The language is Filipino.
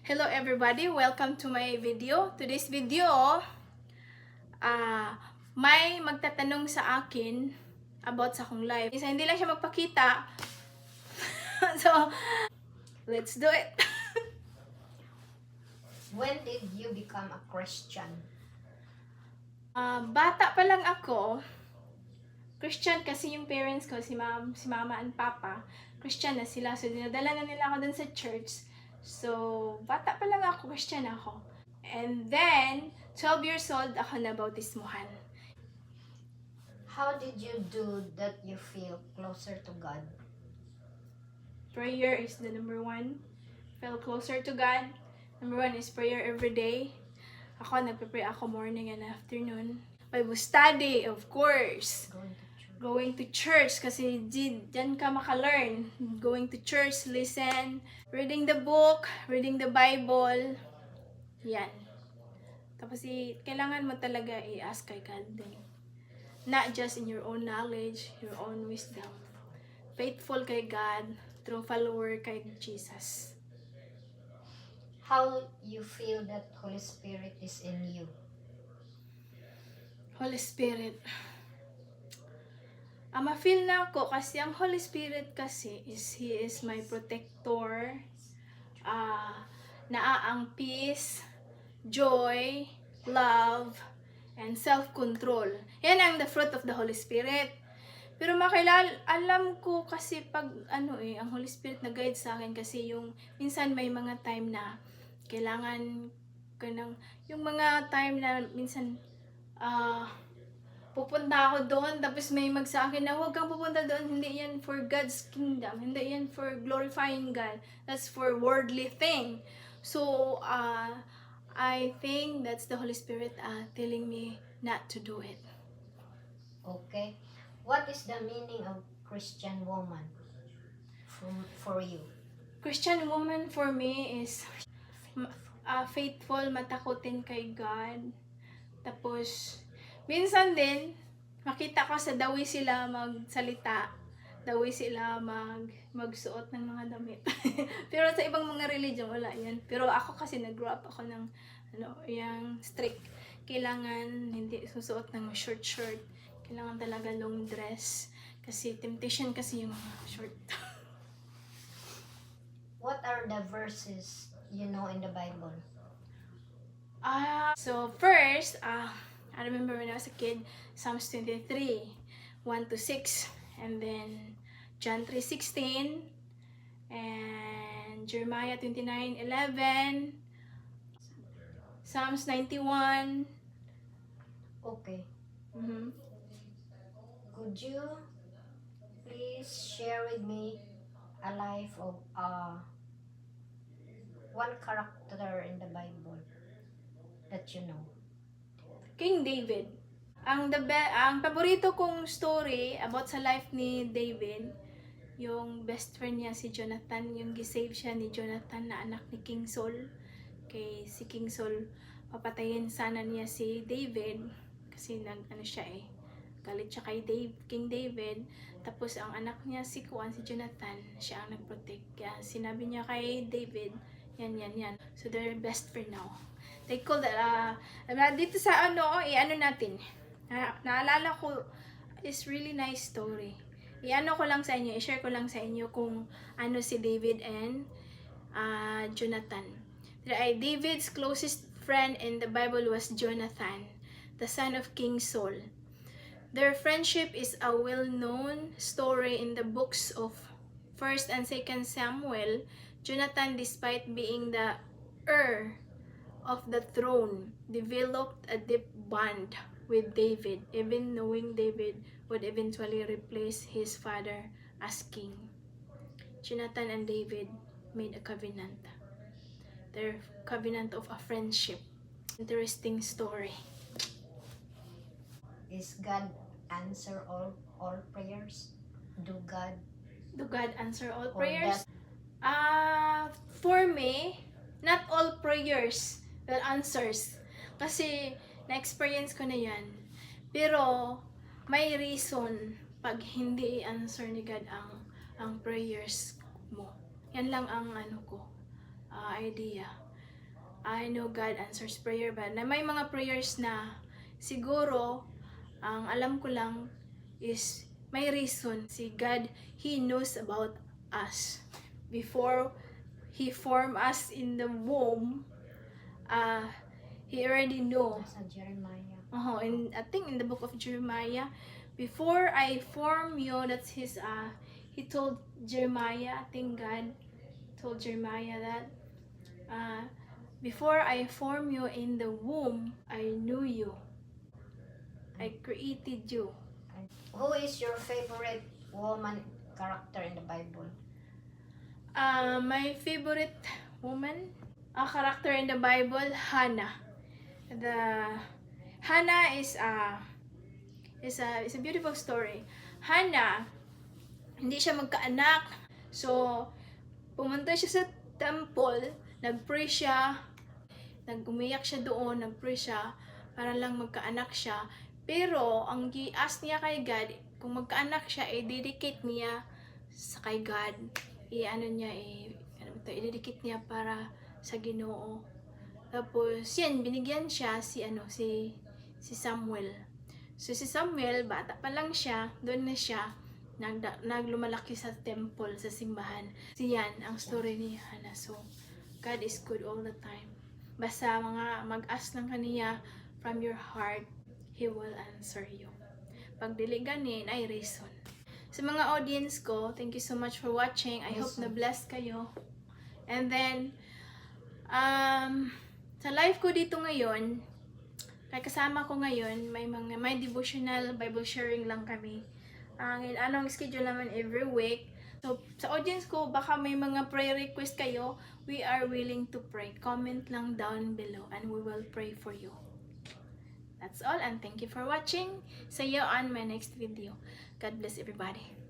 Hello everybody, welcome to my video. Today's video, may magtatanong sa akin about sa akong life. Isa hindi lang siya magpakita. So, let's do it. When did you become a Christian? Bata pa lang ako, Christian kasi yung parents ko, si mama and papa, Christian na sila. So, dinadala na nila ako dun sa church. So, bata pa lang ako, Christian ako. And then, 12 years old, ako na bautismuhan. How did you do that you feel closer to God? Prayer is the number one. Feel closer to God. Number one is prayer every day. Ako, nagpe-pray ako morning and afternoon. Bible study, of course. Going to church kasi dyan ka maka-learn. Going to church, listen, reading the book, reading the Bible. Yan. Tapos kailangan mo talaga i-ask kay God din. Not just in your own knowledge, your own wisdom. Faithful kay God, true follower kay Jesus. How you feel that Holy Spirit is in you? Holy Spirit. Ma-feel na ako kasi ang Holy Spirit kasi He is my protector. Ang peace, joy, love, and self-control. Yan ang the fruit of the Holy Spirit. Pero alam ko kasi pag ang Holy Spirit na guide sa akin kasi minsan may mga time na kailangan ko yung mga time na minsan pupunta ako doon tapos may sa akin na huwag kang pupunta doon, hindi yan for God's kingdom, hindi yan for glorifying God, that's for worldly thing. So I think that's the Holy Spirit telling me not to do it. Okay. What is the meaning of Christian woman for you? Christian woman for me is faithful, matakotin kay God. Tapos, minsan din, makita ko sa dawi sila magsalita. Dawi sila magsuot ng mga damit. Pero sa ibang mga religion, wala yan. Pero ako kasi nag-grow up ako ng yung strict. Kailangan hindi susuot ng short shirt. Kailangan talaga long dress. Kasi temptation kasi yung mga short. What are the verses you know in the Bible? So first, I remember when I was a kid, Psalms 23, 1 to 6, and then John 3:16, and Jeremiah 29:11, Psalms 91. Okay. Mm-hmm. Could you please share with me a life of one character in the Bible that you know? King David. Ang paborito kong story about sa life ni David, yung best friend niya si Jonathan, yung gisave siya ni Jonathan na anak ni King Saul. Kay si King Saul, papatayin sana niya si David kasi galit siya kay King David. Tapos ang anak niya si Jonathan, siya ang nagprotect. Kaya sinabi niya kay David, yan. So they're best friend now. They call that, dito sa natin. Naalala ko, is really nice story. Ko lang sa inyo, i-share ko lang sa inyo kung ano si David and Jonathan. David's closest friend in the Bible was Jonathan, the son of King Saul. Their friendship is a well-known story in the books of 1st and 2nd Samuel. Jonathan, despite being the heir of the throne, developed a deep bond with David, even knowing David would eventually replace his father as king. Jonathan and David made a covenant. Their covenant of a friendship. Interesting story. Is God answer all prayers? Do God answer all prayers? For me, not all prayers will answers. Kasi na-experience ko na yan. Pero may reason pag hindi i-answer ni God ang prayers mo. Yan lang ang idea. I know God answers prayer, but na may mga prayers na siguro, ang alam ko lang is may reason. Si God, He knows about us. Before He formed us in the womb, He already know. Sa Jeremiah. In I think in the book of Jeremiah, before I form you, that's his he told Jeremiah, I think God told Jeremiah that before I form you in the womb, I knew you. I created you. Who is your favorite woman character in the Bible? My favorite woman, character in the Bible, Hannah. Hannah is a beautiful story. Hannah, hindi siya magkaanak. So, pumunta siya sa temple, nag-pray siya, nag-umiyak siya doon, nag-pray siya, para lang magkaanak siya. Pero, ang gi-ask niya kay God, kung magkaanak siya, i-dedicate niya sa kay God. I-dedicate niya para sa Ginoo. Tapos, yan, binigyan siya si Samuel. So, si Samuel, bata pa lang siya, doon na siya, naglumalaki sa temple, sa simbahan. So, yan, ang story ni Hannah. So, God is good all the time. Basta mag-ask lang kaniya from your heart, He will answer you. Pag dili ganin, ay reason. Sa mga audience ko, thank you so much for watching. I hope na blessed kayo. And then, sa live ko dito ngayon, kaya kasama ko ngayon, may devotional Bible sharing lang kami. Anong schedule naman every week. So, sa audience ko, baka may mga prayer request kayo, we are willing to pray. Comment lang down below and we will pray for you. That's all, and thank you for watching. See you on my next video. God bless everybody.